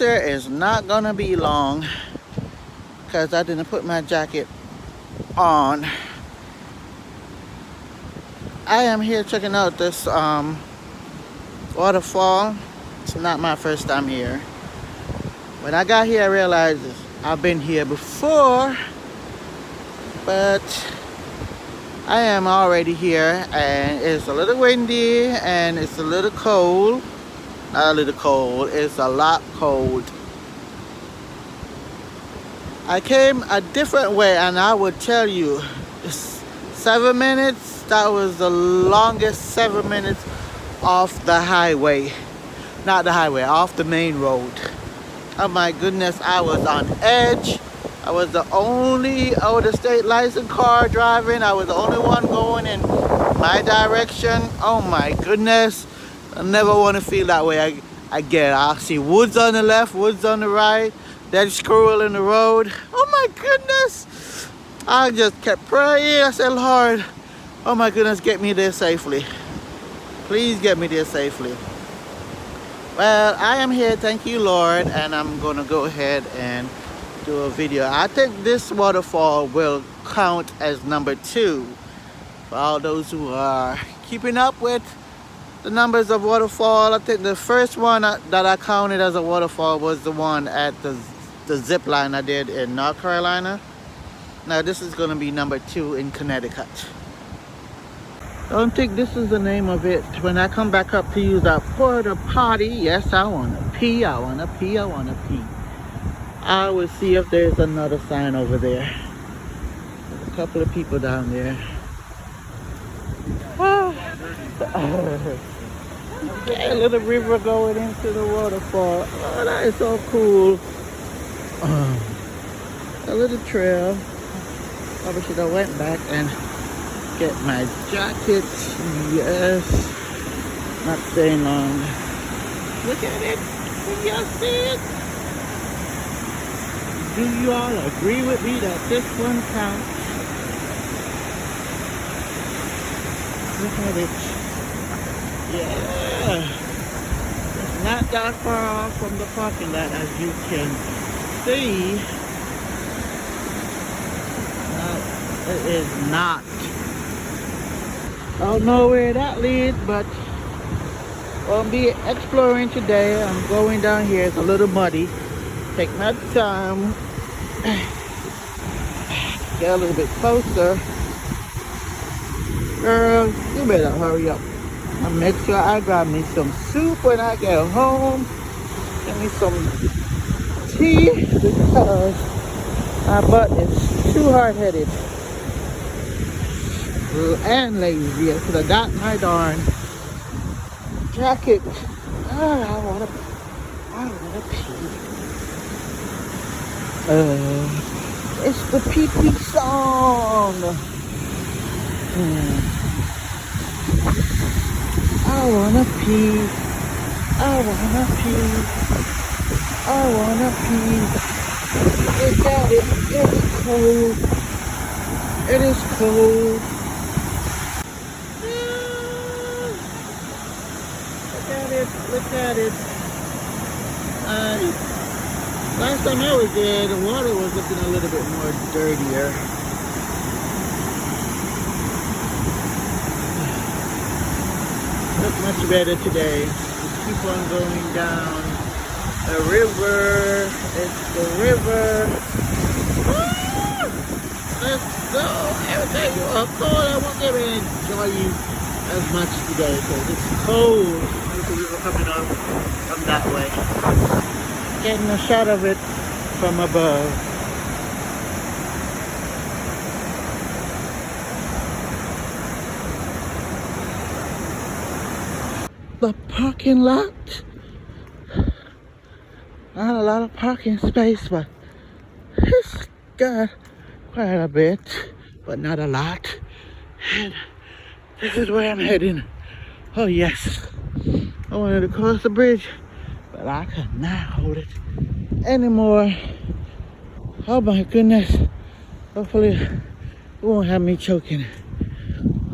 winter is not gonna be long because I didn't put my jacket on. I am here checking out this waterfall. It's not my first time here. When I got here, I realized I've been here before, but I am already here, and it's a little windy and it's a little cold. Not a little cold, it's a lot cold. I came a different way, and I would tell you, 7 minutes, that was the longest 7 minutes off the highway. Not the highway, off the main road. Oh my goodness, I was on edge. I was the only out of state licensed car driving. I was the only one going in my direction. Oh my goodness. I never want to feel that way again. I see woods on the left, woods on the right, dead squirrel in the road. Oh my goodness. I just kept praying. I said, Lord, oh my goodness, get me there safely. Please get me there safely. Well, I am here, thank you, Lord, and I'm gonna go ahead and do a video. I think this waterfall will count as number 2 for all those who are keeping up with the numbers of waterfall. I think the first one that I counted as a waterfall was the one at the zip line I did in North Carolina. Now this is going to be number 2 in Connecticut. Don't think this is the name of it. When I come back up to use that porta potty, yes, I want to pee, I want to pee, I want to pee. I will see if there's another sign over there. There's a couple of people down there. Oh. Okay, a little river going into the waterfall. Oh, that is so cool. A little trail. Probably should have went back and get my jacket. Yes. Not staying long. Look at it. Can y'all see it? Do you all agree with me that this one counts? Look at it. Yeah. It's not that far off from the parking lot, as you can see. No, it is not. I don't know where that leads, but I'll be exploring today. I'm going down here. It's a little muddy. Take my time. Get a little bit closer. Girl, you better hurry up. I'll make sure I grab me some soup when I get home. Get me some tea because my butt is too hard-headed and lazy. I could have got my darn jacket. Oh, I wanna pee. It's the pee-pee song. I wanna pee. I wanna pee. I wanna pee. Look at it. It's cold. It is cold. Look at it. Look at it. Last time I was there, the water was looking a little bit more dirtier. Look much better today. Just keep on going down the river. It's the river. Ah! Let's go. Every time you are cold, I won't get to enjoy you as much today because it's cold. There's a river coming up from that way. Getting a shot of it from above. The parking lot. Not a lot of parking space, but it's got quite a bit, but not a lot. And this is where I'm heading. Oh yes, I wanted to cross the bridge, but I could not hold it anymore. Oh my goodness. Hopefully it won't have me choking.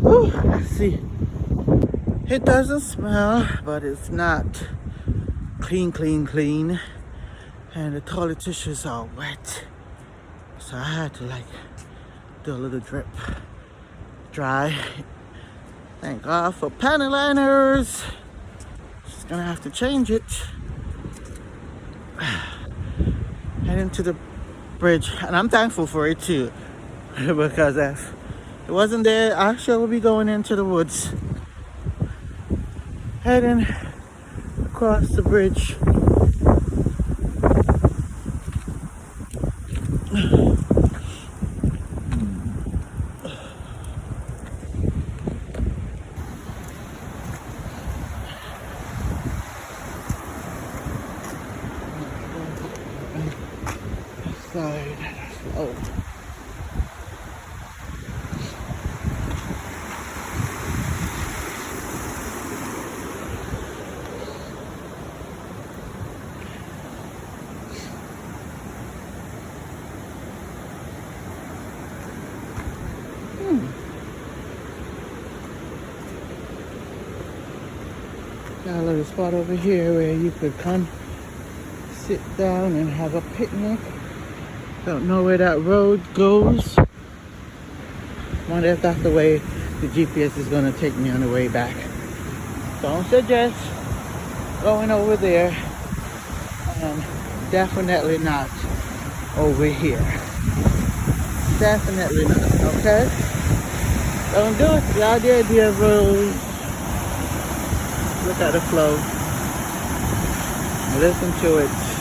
Oh, let's see. It doesn't smell, but it's not clean. and the toilet tissues are wet. So I had to like do a little drip dry. Thank God for panty liners. Just gonna have to change it. Heading to the bridge, and I'm thankful for it too, because if it wasn't there, I sure would be going into the woods. Heading across the bridge. Side. Oh. Got a little spot over here where you could come sit down and have a picnic. Don't know where that road goes. Wonder if that's the way the GPS is gonna take me on the way back. Don't suggest going over there, and definitely not over here. Definitely not, okay? Don't do it. The idea of roads. Look at the flow. Listen to it.